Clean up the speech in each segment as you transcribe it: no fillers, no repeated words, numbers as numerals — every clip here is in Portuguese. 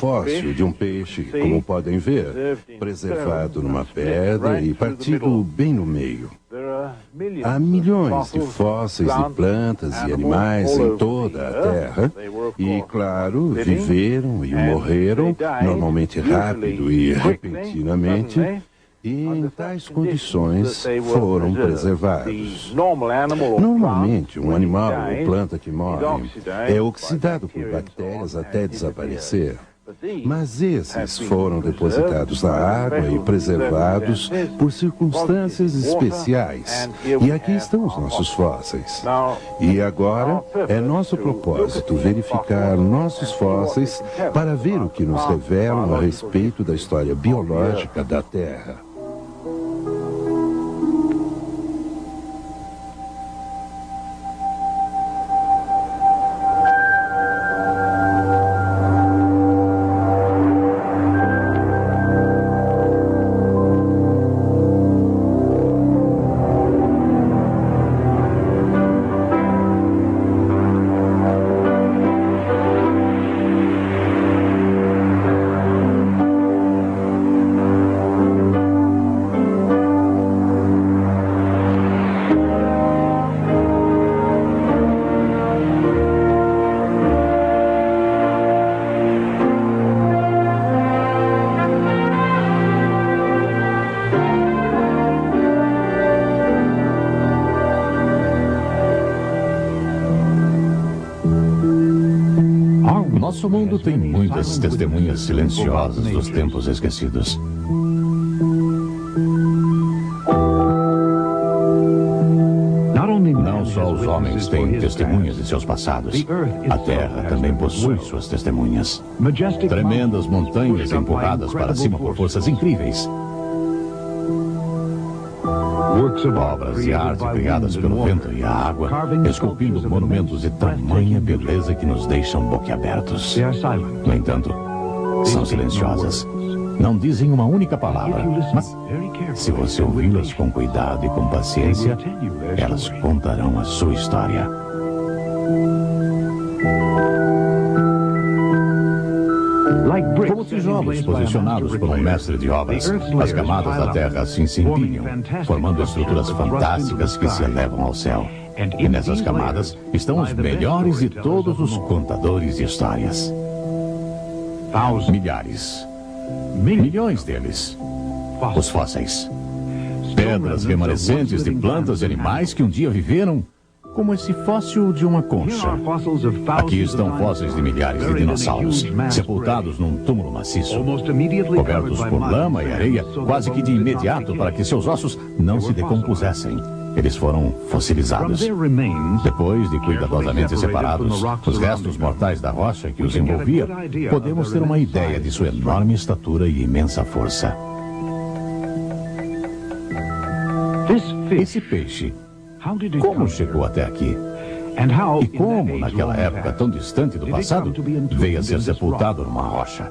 fóssil de um peixe, como podem ver, preservado numa pedra e partido bem no meio. Há milhões de fósseis de plantas e animais em toda a Terra e, claro, viveram e morreram, normalmente rápido e repentinamente, e em tais condições foram preservados. Normalmente, um animal ou planta que morre é oxidado por bactérias até desaparecer. Mas esses foram depositados na água e preservados por circunstâncias especiais. E aqui estão os nossos fósseis. E agora é nosso propósito verificar nossos fósseis para ver o que nos revelam a respeito da história biológica da Terra. Nosso mundo tem muitas testemunhas silenciosas dos tempos esquecidos. Não só os homens têm testemunhas de seus passados, a Terra também possui suas testemunhas. Tremendas montanhas empurradas para cima por forças incríveis. Obras de arte criadas pelo vento e a água, esculpindo monumentos de tamanha beleza que nos deixam boquiabertos. No entanto, são silenciosas. Não dizem uma única palavra, mas se você ouvi-las com cuidado e com paciência, elas contarão a sua história. Como tijolos posicionados por um mestre de obras, as camadas da Terra assim se empilham, formando estruturas fantásticas que se elevam ao céu. E nessas camadas estão os melhores de todos os contadores de histórias. Milhares. Milhões deles. Os fósseis. Pedras remanescentes de plantas e animais que um dia viveram, como esse fóssil de uma concha. Aqui estão fósseis de milhares de dinossauros, sepultados num túmulo maciço, cobertos por lama e areia, quase que de imediato para que seus ossos não se decompusessem. Eles foram fossilizados. Depois de cuidadosamente separados, os restos mortais da rocha que os envolvia, podemos ter uma ideia de sua enorme estatura e imensa força. Esse peixe, como chegou até aqui? E como, naquela época tão distante do passado, veio a ser sepultado numa rocha?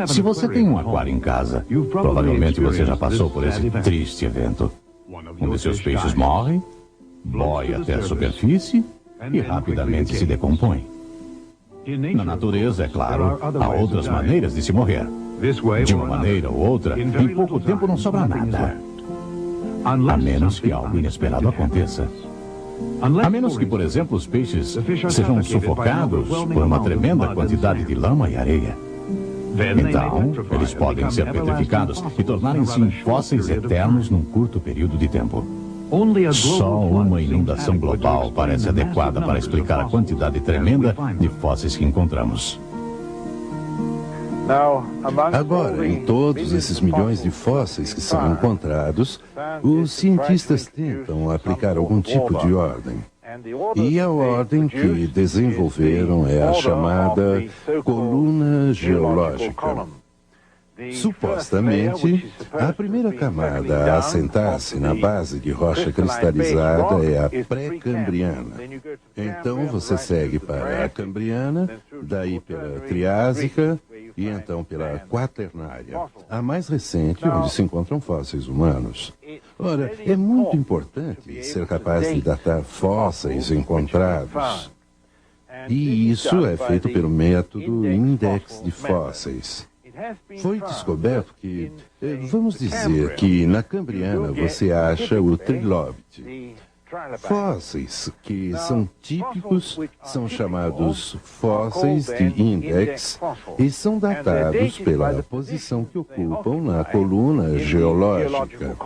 Se você tem um aquário em casa, provavelmente você já passou por esse triste evento. Um de seus peixes morre, boia até a superfície e rapidamente se decompõe. Na natureza, é claro, há outras maneiras de se morrer. De uma maneira ou outra, em pouco tempo não sobra nada. A menos que algo inesperado aconteça. A menos que, por exemplo, os peixes sejam sufocados por uma tremenda quantidade de lama e areia. Então, eles podem ser petrificados e tornarem-se em fósseis eternos num curto período de tempo. Só uma inundação global parece adequada para explicar a quantidade tremenda de fósseis que encontramos. Agora, em todos esses milhões de fósseis que são encontrados, os cientistas tentam aplicar algum tipo de ordem. E a ordem que desenvolveram é a chamada coluna geológica. Supostamente, a primeira camada a assentar-se na base de rocha cristalizada é a pré-cambriana. Então você segue para a cambriana, daí pela triásica e então pela quaternária, a mais recente onde se encontram fósseis humanos. Ora, é muito importante ser capaz de datar fósseis encontrados. E isso é feito pelo método index de fósseis. Foi descoberto que, vamos dizer que na Cambriana você acha o trilobite. Fósseis que são típicos são chamados fósseis de index e são datados pela posição que ocupam na coluna geológica.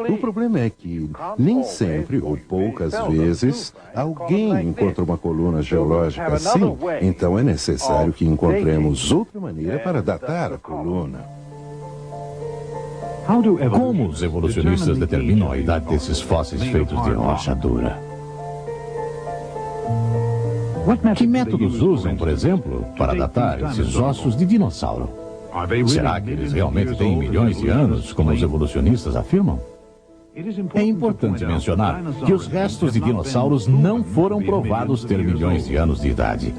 O problema é que nem sempre ou poucas vezes alguém encontra uma coluna geológica assim, então é necessário que encontremos outra maneira para datar a coluna. Como os evolucionistas determinam a idade desses fósseis feitos de rocha dura? Que métodos usam, por exemplo, para datar esses ossos de dinossauro? Será que eles realmente têm milhões de anos, como os evolucionistas afirmam? É importante mencionar que os restos de dinossauros não foram provados ter milhões de anos de idade.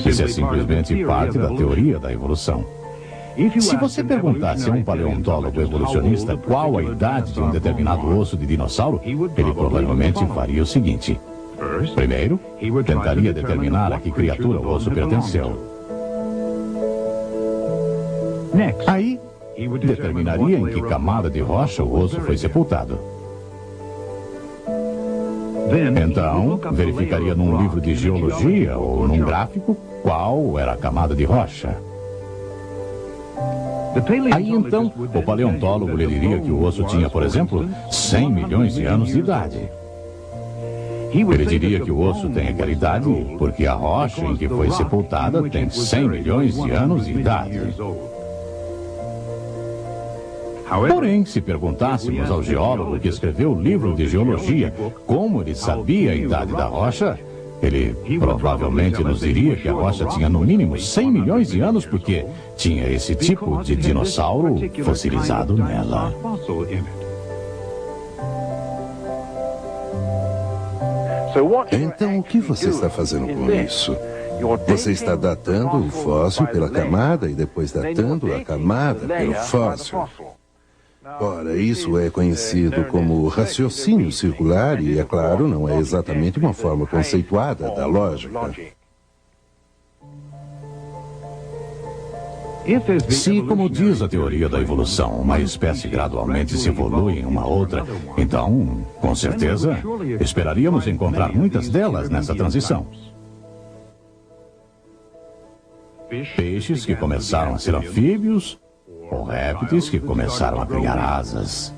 Isso é simplesmente parte da teoria da evolução. Se você perguntasse a um paleontólogo evolucionista qual a idade de um determinado osso de dinossauro, ele provavelmente faria o seguinte. Primeiro, tentaria determinar a que criatura o osso pertenceu. Aí, determinaria em que camada de rocha o osso foi sepultado. Então, verificaria num livro de geologia ou num gráfico qual era a camada de rocha. Aí então, o paleontólogo lhe diria que o osso tinha, por exemplo, 100 milhões de anos de idade. Ele diria que o osso tem aquela idade porque a rocha em que foi sepultada tem 100 milhões de anos de idade. Porém, se perguntássemos ao geólogo que escreveu o livro de geologia como ele sabia a idade da rocha, ele provavelmente nos diria que a rocha tinha no mínimo 100 milhões de anos porque tinha esse tipo de dinossauro fossilizado nela. Então, o que você está fazendo com isso? Você está datando o fóssil pela camada e depois datando a camada pelo fóssil. Ora, isso é conhecido como raciocínio circular e, é claro, não é exatamente uma forma conceituada da lógica. Se, como diz a teoria da evolução, uma espécie gradualmente se evolui em uma outra, então, com certeza, esperaríamos encontrar muitas delas nessa transição. Peixes que começaram a ser anfíbios, ou répteis que começaram a criar asas.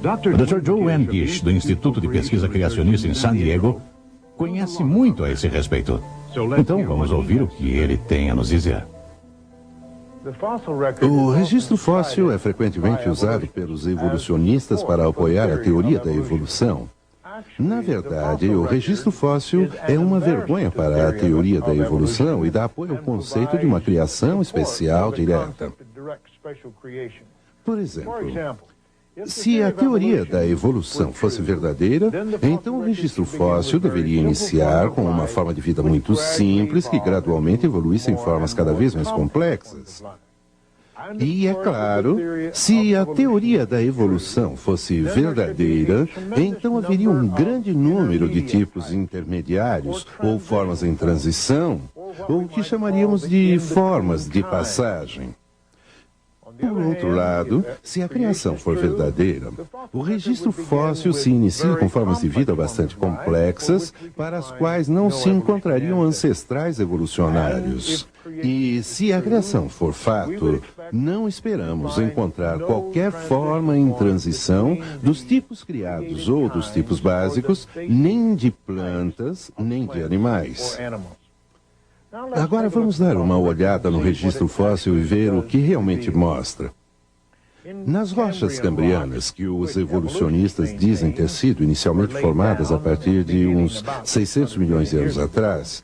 Dr. Joe N. Gish, do Instituto de Pesquisa Criacionista em San Diego, conhece muito a esse respeito. Então vamos ouvir o que ele tem a nos dizer. O registro fóssil é frequentemente usado pelos evolucionistas para apoiar a teoria da evolução. Na verdade, o registro fóssil é uma vergonha para a teoria da evolução e dá apoio ao conceito de uma criação especial direta. Por exemplo, se a teoria da evolução fosse verdadeira, então o registro fóssil deveria iniciar com uma forma de vida muito simples que gradualmente evoluísse em formas cada vez mais complexas. E, é claro, se a teoria da evolução fosse verdadeira, então haveria um grande número de tipos intermediários, ou formas em transição, ou o que chamaríamos de formas de passagem. Por outro lado, se a criação for verdadeira, o registro fóssil se inicia com formas de vida bastante complexas, para as quais não se encontrariam ancestrais evolucionários. E se a criação for fato, não esperamos encontrar qualquer forma em transição dos tipos criados ou dos tipos básicos, nem de plantas, nem de animais. Agora vamos dar uma olhada no registro fóssil e ver o que realmente mostra. Nas rochas cambrianas, que os evolucionistas dizem ter sido inicialmente formadas a partir de uns 600 milhões de anos atrás,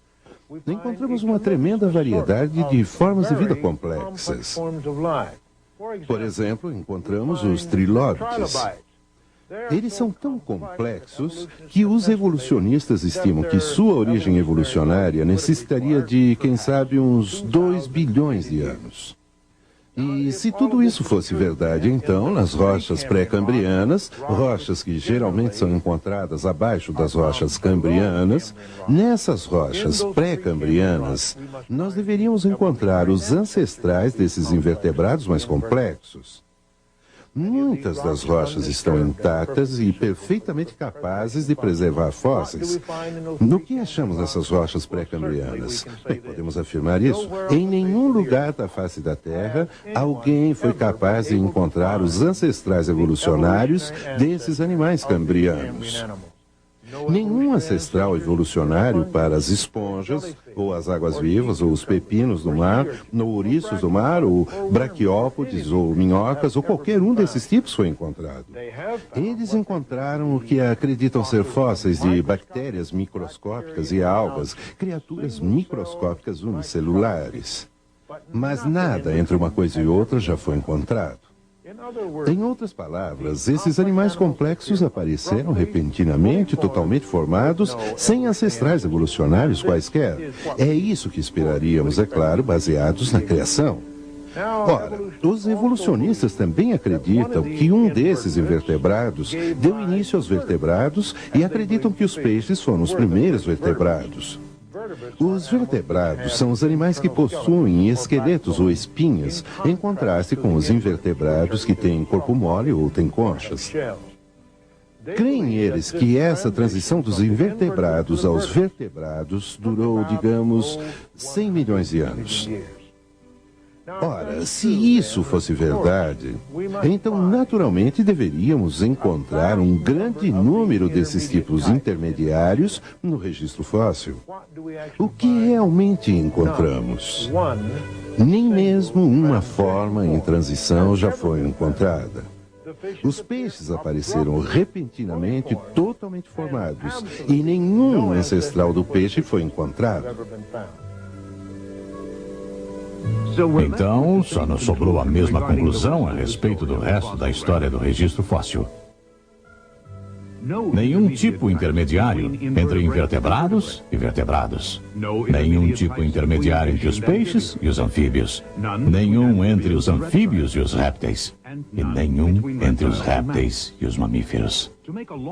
encontramos uma tremenda variedade de formas de vida complexas. Por exemplo, encontramos os trilóbites. Eles são tão complexos que os evolucionistas estimam que sua origem evolucionária necessitaria de, quem sabe, uns 2 bilhões de anos. E se tudo isso fosse verdade, então, nas rochas pré-cambrianas, rochas que geralmente são encontradas abaixo das rochas cambrianas, nessas rochas pré-cambrianas, nós deveríamos encontrar os ancestrais desses invertebrados mais complexos. Muitas das rochas estão intactas e perfeitamente capazes de preservar fósseis. No que achamos nessas rochas pré-cambrianas? Bem, podemos afirmar isso. Em nenhum lugar da face da Terra, alguém foi capaz de encontrar os ancestrais evolucionários desses animais cambrianos. Nenhum ancestral evolucionário para as esponjas, ou as águas-vivas, ou os pepinos do mar, ou ouriços do mar, ou braquiópodes, ou minhocas, ou qualquer um desses tipos foi encontrado. Eles encontraram o que acreditam ser fósseis de bactérias microscópicas e algas, criaturas microscópicas unicelulares. Mas nada entre uma coisa e outra já foi encontrado. Em outras palavras, esses animais complexos apareceram repentinamente, totalmente formados, sem ancestrais evolucionários quaisquer. É isso que esperaríamos, é claro, baseados na criação. Ora, os evolucionistas também acreditam que um desses invertebrados deu início aos vertebrados e acreditam que os peixes foram os primeiros vertebrados. Os vertebrados são os animais que possuem esqueletos ou espinhas, em contraste com os invertebrados que têm corpo mole ou têm conchas. Creem eles que essa transição dos invertebrados aos vertebrados durou, digamos, 100 milhões de anos. Ora, se isso fosse verdade, então naturalmente deveríamos encontrar um grande número desses tipos intermediários no registro fóssil. O que realmente encontramos? Nem mesmo uma forma em transição já foi encontrada. Os peixes apareceram repentinamente totalmente formados e nenhum ancestral do peixe foi encontrado. Então, só nos sobrou a mesma conclusão a respeito do resto da história do registro fóssil. Nenhum tipo intermediário entre invertebrados e vertebrados. Nenhum tipo intermediário entre os peixes e os anfíbios. Nenhum entre os anfíbios e os répteis. E nenhum entre os répteis e os mamíferos.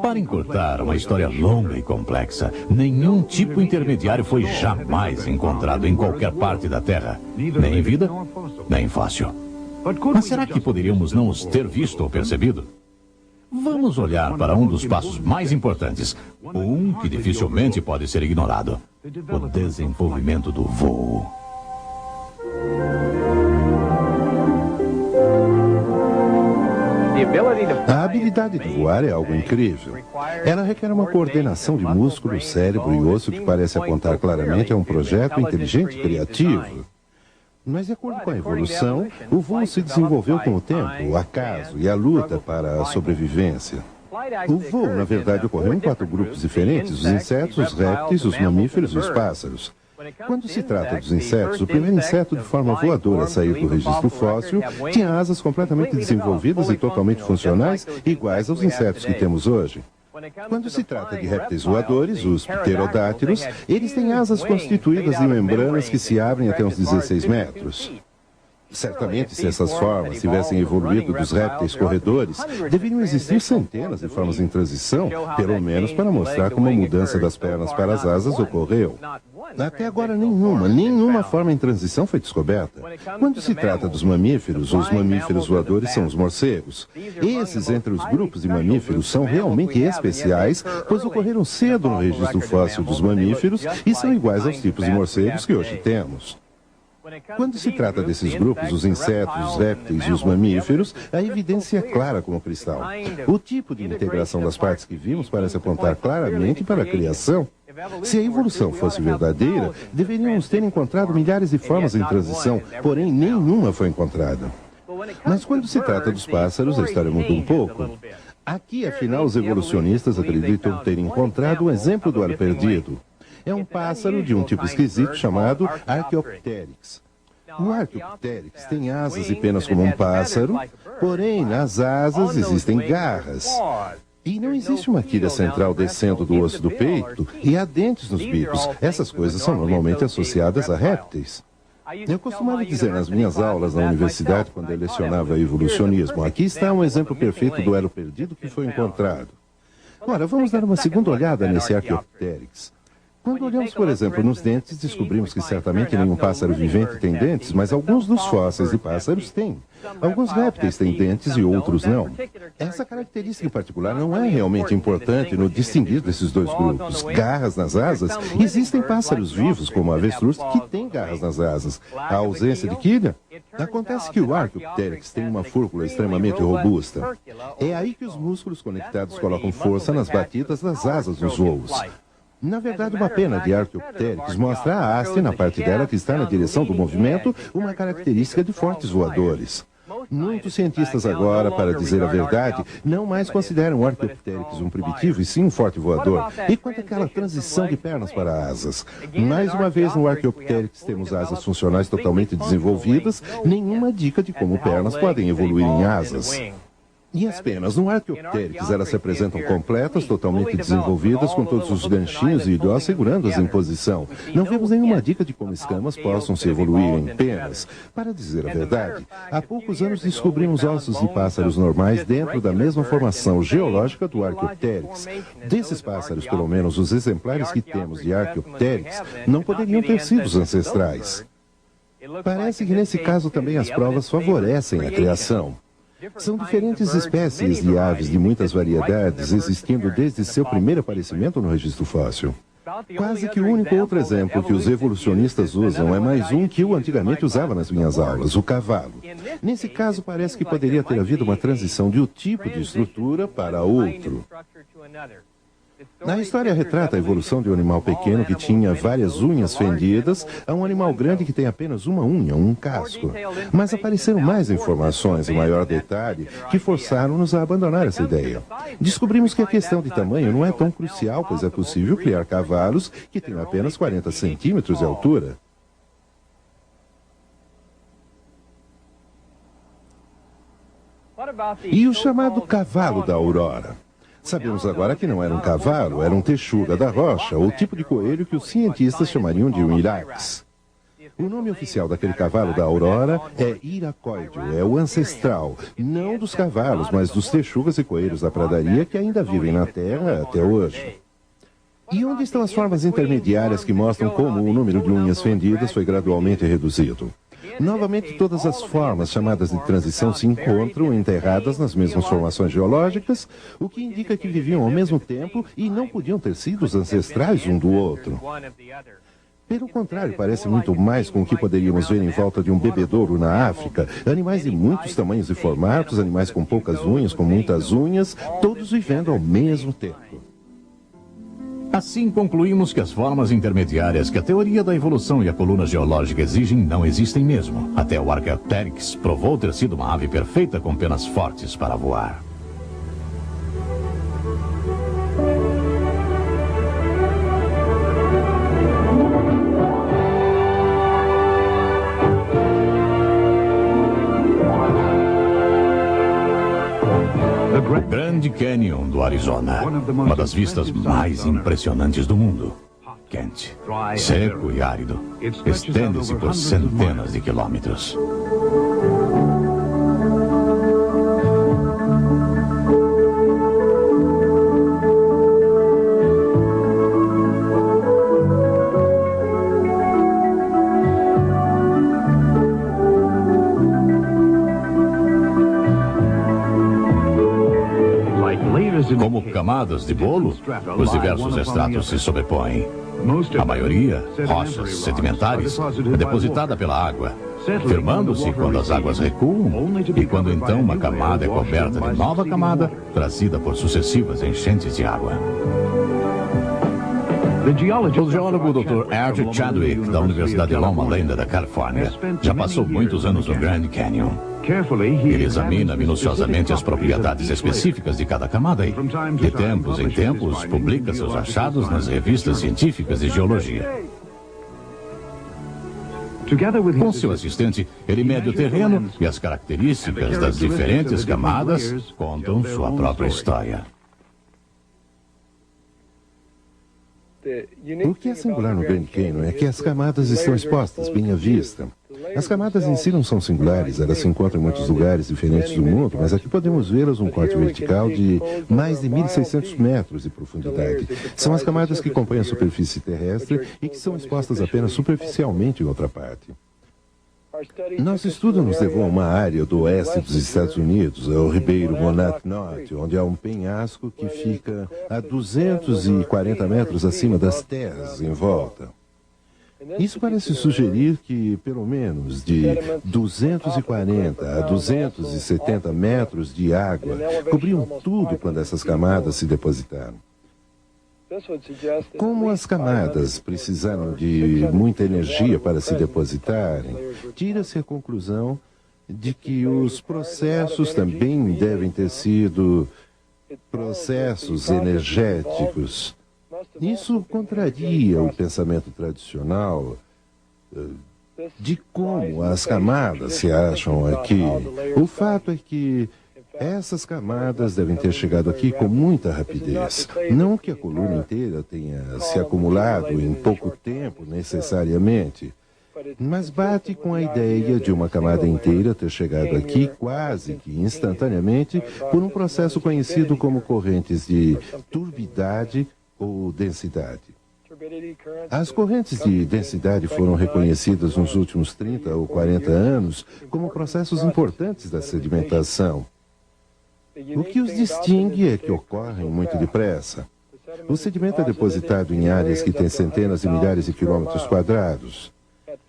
Para encurtar uma história longa e complexa, nenhum tipo intermediário foi jamais encontrado em qualquer parte da Terra. Nem em vida, nem em fóssil. Mas será que poderíamos não os ter visto ou percebido? Vamos olhar para um dos passos mais importantes, um que dificilmente pode ser ignorado: o desenvolvimento do voo. A habilidade de voar é algo incrível. Ela requer uma coordenação de músculo, cérebro e osso que parece apontar claramente a um projeto inteligente e criativo. Mas, de acordo com a evolução, o voo se desenvolveu com o tempo, o acaso e a luta para a sobrevivência. O voo, na verdade, ocorreu em 4 grupos diferentes: os insetos, os répteis, os mamíferos e os pássaros. Quando se trata dos insetos, o primeiro inseto de forma voadora a sair do registro fóssil tinha asas completamente desenvolvidas e totalmente funcionais, iguais aos insetos que temos hoje. Quando se trata de répteis voadores, os pterodátilos, eles têm asas constituídas de membranas que se abrem até uns 16 metros. Certamente, se essas formas tivessem evoluído dos répteis corredores, deveriam existir centenas de formas em transição, pelo menos para mostrar como a mudança das pernas para as asas ocorreu. Até agora nenhuma forma em transição foi descoberta. Quando se trata dos mamíferos, os mamíferos voadores são os morcegos. Esses entre os grupos de mamíferos são realmente especiais, pois ocorreram cedo no registro fóssil dos mamíferos e são iguais aos tipos de morcegos que hoje temos. Quando se trata desses grupos, os insetos, os répteis e os mamíferos, a evidência é clara como cristal. O tipo de integração das partes que vimos parece apontar claramente para a criação. Se a evolução fosse verdadeira, deveríamos ter encontrado milhares de formas em transição, porém nenhuma foi encontrada. Mas quando se trata dos pássaros, a história muda um pouco. Aqui, afinal, os evolucionistas acreditam ter encontrado um exemplo do ar perdido. É um pássaro de um tipo esquisito chamado Archaeopteryx. O Archaeopteryx tem asas e penas como um pássaro, porém nas asas existem garras. E não existe uma quilha central descendo do osso do peito e há dentes nos bicos. Essas coisas são normalmente associadas a répteis. Eu costumava dizer nas minhas aulas na universidade, quando eu lecionava evolucionismo, aqui está um exemplo perfeito do elo perdido que foi encontrado. Ora, vamos dar uma segunda olhada nesse Archaeopteryx. Quando olhamos, por exemplo, nos dentes, descobrimos que certamente nenhum pássaro vivente tem dentes, mas alguns dos fósseis de pássaros têm. Alguns répteis têm dentes e outros não. Essa característica em particular não é realmente importante no distinguir desses dois grupos. Garras nas asas? Existem pássaros vivos, como a avestruz, que têm garras nas asas. A ausência de quilha? Acontece que o Archaeopteryx tem uma fúrcula extremamente robusta. É aí que os músculos conectados colocam força nas batidas das asas nos voos. Na verdade, uma pena de Archaeopteryx mostra a haste na parte dela que está na direção do movimento, uma característica de fortes voadores. Muitos cientistas agora, para dizer a verdade, não mais consideram o Archaeopteryx um primitivo e sim um forte voador. E quanto àquela transição de pernas para asas? Mais uma vez no Archaeopteryx temos asas funcionais totalmente desenvolvidas, nenhuma dica de como pernas podem evoluir em asas. E as penas no Archaeopteryx, elas se apresentam completas, totalmente desenvolvidas, com todos os ganchinhos e hidós segurando-as em posição. Não vemos nenhuma dica de como escamas possam se evoluir em penas. Para dizer a verdade, há poucos anos descobrimos ossos de pássaros normais dentro da mesma formação geológica do Archaeopteryx. Desses pássaros, pelo menos os exemplares que temos de Archaeopteryx, não poderiam ter sido os ancestrais. Parece que nesse caso também as provas favorecem a criação. São diferentes espécies de aves de muitas variedades, existindo desde seu primeiro aparecimento no registro fóssil. Quase que o único outro exemplo que os evolucionistas usam é mais um que eu antigamente usava nas minhas aulas, o cavalo. Nesse caso, parece que poderia ter havido uma transição de um tipo de estrutura para outro. A história retrata a evolução de um animal pequeno que tinha várias unhas fendidas a um animal grande que tem apenas uma unha, um casco. Mas apareceram mais informações em maior detalhe que forçaram-nos a abandonar essa ideia. Descobrimos que a questão de tamanho não é tão crucial, pois é possível criar cavalos que têm apenas 40 centímetros de altura. E o chamado cavalo da aurora? Sabemos agora que não era um cavalo, era um texuga da rocha, ou tipo de coelho que os cientistas chamariam de um irax. O nome oficial daquele cavalo da aurora é iracoidio, é o ancestral, não dos cavalos, mas dos texugas e coelhos da pradaria que ainda vivem na Terra até hoje. E onde estão as formas intermediárias que mostram como o número de unhas fendidas foi gradualmente reduzido? Novamente, todas as formas chamadas de transição se encontram enterradas nas mesmas formações geológicas, o que indica que viviam ao mesmo tempo e não podiam ter sido os ancestrais um do outro. Pelo contrário, parece muito mais com o que poderíamos ver em volta de um bebedouro na África. Animais de muitos tamanhos e formatos, animais com poucas unhas, com muitas unhas, todos vivendo ao mesmo tempo. Assim, concluímos que as formas intermediárias que a teoria da evolução e a coluna geológica exigem não existem mesmo. Até o Archaeopteryx provou ter sido uma ave perfeita com penas fortes para voar. Grand Canyon do Arizona, uma das vistas mais impressionantes do mundo. Quente, seco e árido, estende-se por centenas de quilômetros. Como camadas de bolo, os diversos estratos se sobrepõem. A maioria, rochas sedimentares, é depositada pela água, firmando-se quando as águas recuam e quando então uma camada é coberta de nova camada, trazida por sucessivas enchentes de água. O geólogo Dr. Arthur Chadwick, da Universidade de Loma Linda, da Califórnia, já passou muitos anos no Grand Canyon. Ele examina minuciosamente as propriedades específicas de cada camada e, de tempos em tempos, publica seus achados nas revistas científicas de geologia. Com seu assistente, ele mede o terreno e as características das diferentes camadas contam sua própria história. O que é singular no Grand Canyon é que as camadas estão expostas bem à vista. As camadas em si não são singulares, elas se encontram em muitos lugares diferentes do mundo, mas aqui podemos vê-las num corte vertical de mais de 1.600 metros de profundidade. São as camadas que compõem a superfície terrestre e que são expostas apenas superficialmente em outra parte. Nosso estudo nos levou a uma área do oeste dos Estados Unidos, o Ribeiro Monadnock, onde há um penhasco que fica a 240 metros acima das terras em volta. Isso parece sugerir que pelo menos de 240 a 270 metros de água cobriam tudo quando essas camadas se depositaram. Como as camadas precisaram de muita energia para se depositarem, tira-se a conclusão de que os processos também devem ter sido processos energéticos. Isso contraria o pensamento tradicional de como as camadas se acham aqui. O fato é que essas camadas devem ter chegado aqui com muita rapidez. Não que a coluna inteira tenha se acumulado em pouco tempo, necessariamente, mas bate com a ideia de uma camada inteira ter chegado aqui quase que instantaneamente por um processo conhecido como correntes de turbidade ou densidade. As correntes de densidade foram reconhecidas nos últimos 30 ou 40 anos como processos importantes da sedimentação. O que os distingue é que ocorrem muito depressa. O sedimento é depositado em áreas que têm centenas de milhares de quilômetros quadrados.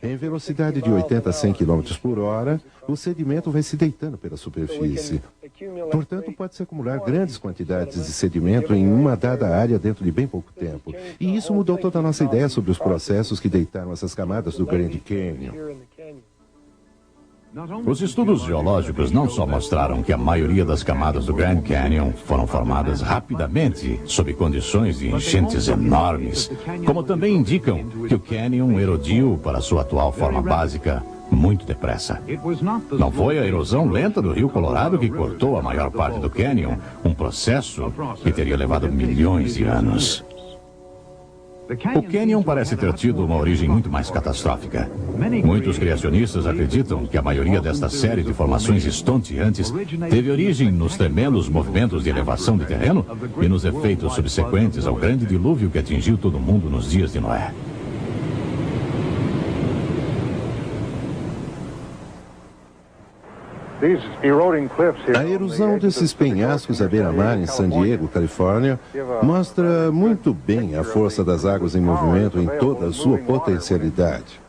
Em velocidade de 80 a 100 km por hora, o sedimento vai se deitando pela superfície. Portanto, pode-se acumular grandes quantidades de sedimento em uma dada área dentro de bem pouco tempo. E isso mudou toda a nossa ideia sobre os processos que deitaram essas camadas do Grand Canyon. Os estudos geológicos não só mostraram que a maioria das camadas do Grand Canyon foram formadas rapidamente, sob condições de enchentes enormes, como também indicam que o Canyon erodiu para sua atual forma básica muito depressa. Não foi a erosão lenta do Rio Colorado que cortou a maior parte do Canyon, um processo que teria levado milhões de anos. O Canyon parece ter tido uma origem muito mais catastrófica. Muitos criacionistas acreditam que a maioria desta série de formações estonteantes teve origem nos tremendos movimentos de elevação de terreno e nos efeitos subsequentes ao grande dilúvio que atingiu todo mundo nos dias de Noé. A erosão desses penhascos à beira-mar em San Diego, Califórnia, mostra muito bem a força das águas em movimento em toda a sua potencialidade.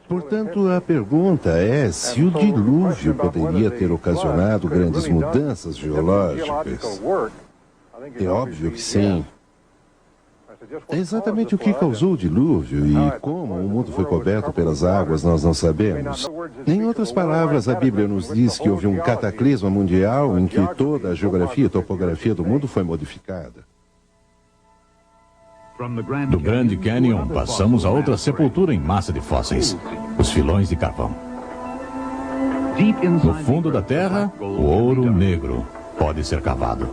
Portanto, a pergunta é se o dilúvio poderia ter ocasionado grandes mudanças geológicas. É óbvio que sim. É exatamente o que causou o dilúvio e como o mundo foi coberto pelas águas nós não sabemos. Em outras palavras, a Bíblia nos diz que houve um cataclisma mundial em que toda a geografia e topografia do mundo foi modificada. Do Grand Canyon, passamos a outra sepultura em massa de fósseis, os filões de carvão. No fundo da terra, o ouro negro pode ser cavado.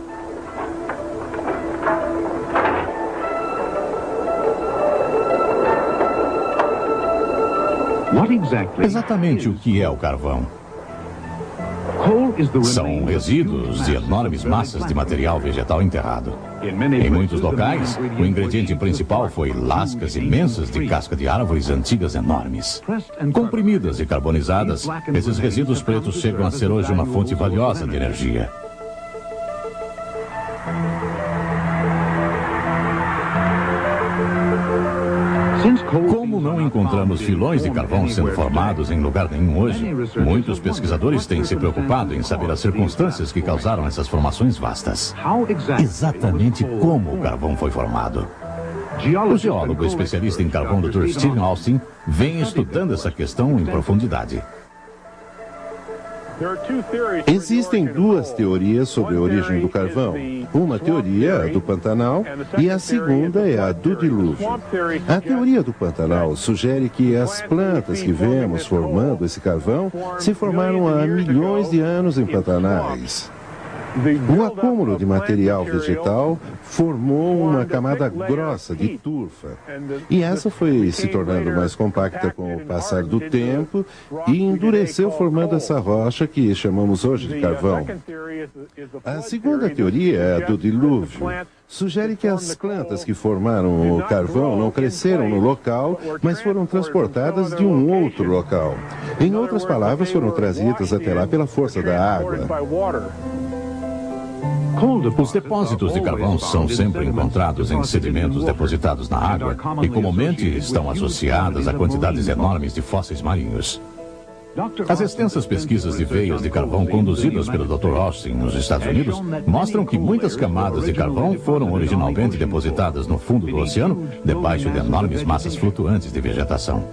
Exatamente o que é o carvão? São resíduos de enormes massas de material vegetal enterrado. Em muitos locais, o ingrediente principal foi lascas imensas de casca de árvores antigas enormes. Comprimidas e carbonizadas, esses resíduos pretos chegam a ser hoje uma fonte valiosa de energia. Como não encontramos filões de carvão sendo formados em lugar nenhum hoje, muitos pesquisadores têm se preocupado em saber as circunstâncias que causaram essas formações vastas. Exatamente como o carvão foi formado. O geólogo especialista em carvão Dr. Stephen Austin vem estudando essa questão em profundidade. Existem duas teorias sobre a origem do carvão. Uma teoria é a do Pantanal e a segunda é a do dilúvio. A teoria do Pantanal sugere que as plantas que vemos formando esse carvão se formaram há milhões de anos em pantanais. O acúmulo de material vegetal formou uma camada grossa de turfa, e essa foi se tornando mais compacta com o passar do tempo e endureceu, formando essa rocha que chamamos hoje de carvão. A segunda teoria é a do dilúvio. Sugere que as plantas que formaram o carvão não cresceram no local, mas foram transportadas de um outro local. Em outras palavras, foram trazidas até lá pela força da água. Os depósitos de carvão são sempre encontrados em sedimentos depositados na água e comumente estão associadas a quantidades enormes de fósseis marinhos. As extensas pesquisas de veias de carvão conduzidas pelo Dr. Austin nos Estados Unidos mostram que muitas camadas de carvão foram originalmente depositadas no fundo do oceano, debaixo de enormes massas flutuantes de vegetação.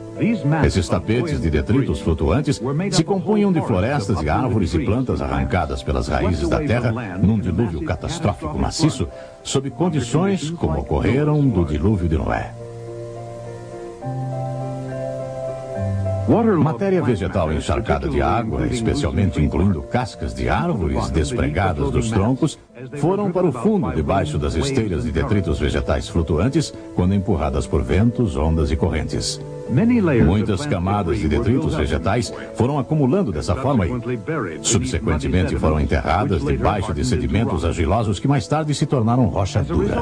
Esses tapetes de detritos flutuantes se compunham de florestas e árvores e plantas arrancadas pelas raízes da terra num dilúvio catastrófico maciço, sob condições como ocorreram do dilúvio de Noé. Matéria vegetal encharcada de água, especialmente incluindo cascas de árvores despregadas dos troncos, foram para o fundo debaixo das esteiras de detritos vegetais flutuantes quando empurradas por ventos, ondas e correntes. Muitas camadas de detritos vegetais foram acumulando dessa forma e, subsequentemente, foram enterradas debaixo de sedimentos argilosos que mais tarde se tornaram rocha dura.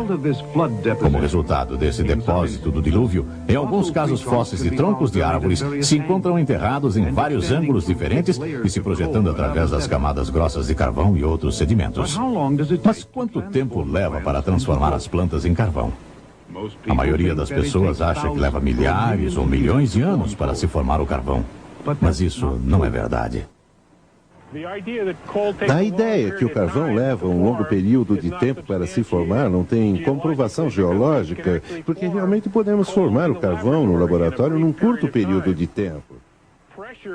Como resultado desse depósito do dilúvio, em alguns casos fósseis de troncos de árvores se encontram enterrados em vários ângulos diferentes e se projetando através das camadas grossas de carvão e outros sedimentos. Mas quanto tempo leva para transformar as plantas em carvão? A maioria das pessoas acha que leva milhares ou milhões de anos para se formar o carvão. Mas isso não é verdade. A ideia que o carvão leva um longo período de tempo para se formar não tem comprovação geológica, porque realmente podemos formar o carvão no laboratório num curto período de tempo.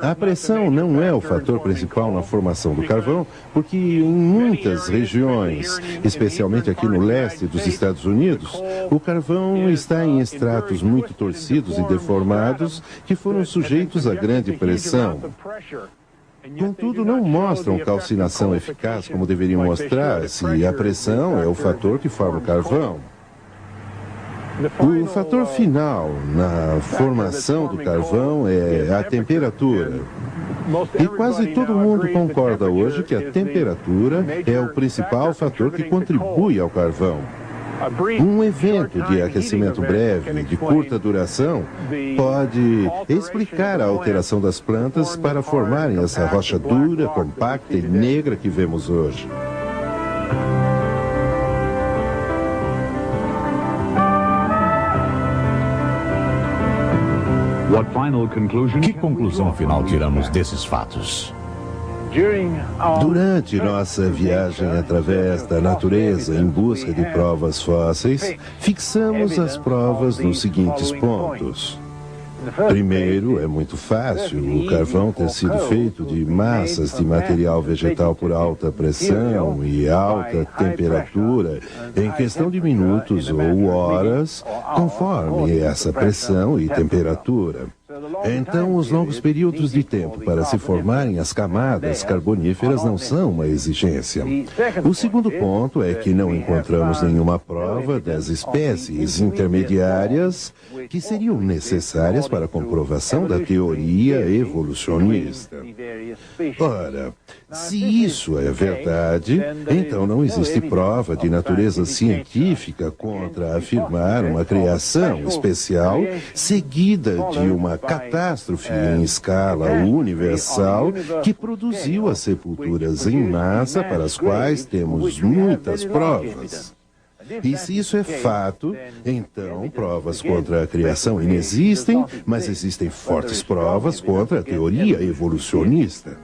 A pressão não é o fator principal na formação do carvão, porque em muitas regiões, especialmente aqui no leste dos Estados Unidos, o carvão está em estratos muito torcidos e deformados que foram sujeitos a grande pressão. Contudo, não mostram calcinação eficaz como deveriam mostrar se a pressão é o fator que forma o carvão. O fator final na formação do carvão é a temperatura. E quase todo mundo concorda hoje que a temperatura é o principal fator que contribui ao carvão. Um evento de aquecimento breve, de curta duração, pode explicar a alteração das plantas para formarem essa rocha dura, compacta e negra que vemos hoje. Que conclusão final tiramos desses fatos? Durante nossa viagem através da natureza em busca de provas fósseis, fixamos as provas nos seguintes pontos. Primeiro, é muito fácil o carvão ter sido feito de massas de material vegetal por alta pressão e alta temperatura em questão de minutos ou horas, conforme essa pressão e temperatura. Então, os longos períodos de tempo para se formarem as camadas carboníferas não são uma exigência. O segundo ponto é que não encontramos nenhuma prova das espécies intermediárias que seriam necessárias para a comprovação da teoria evolucionista. Ora, se isso é verdade, então não existe prova de natureza científica contra afirmar uma criação especial seguida de uma catástrofe em escala universal que produziu as sepulturas em massa para as quais temos muitas provas. E se isso é fato, então provas contra a criação inexistem, mas existem fortes provas contra a teoria evolucionista.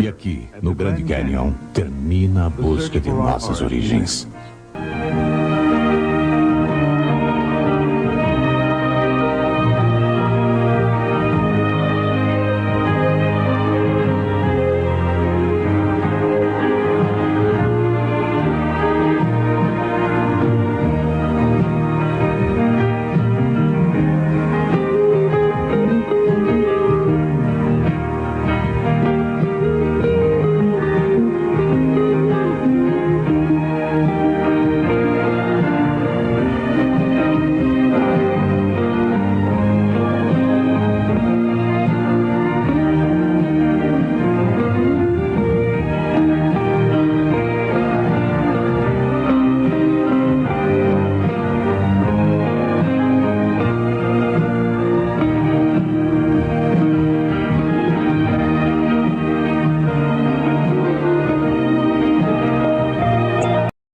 E aqui, no Grand Canyon, termina a busca de nossas origens.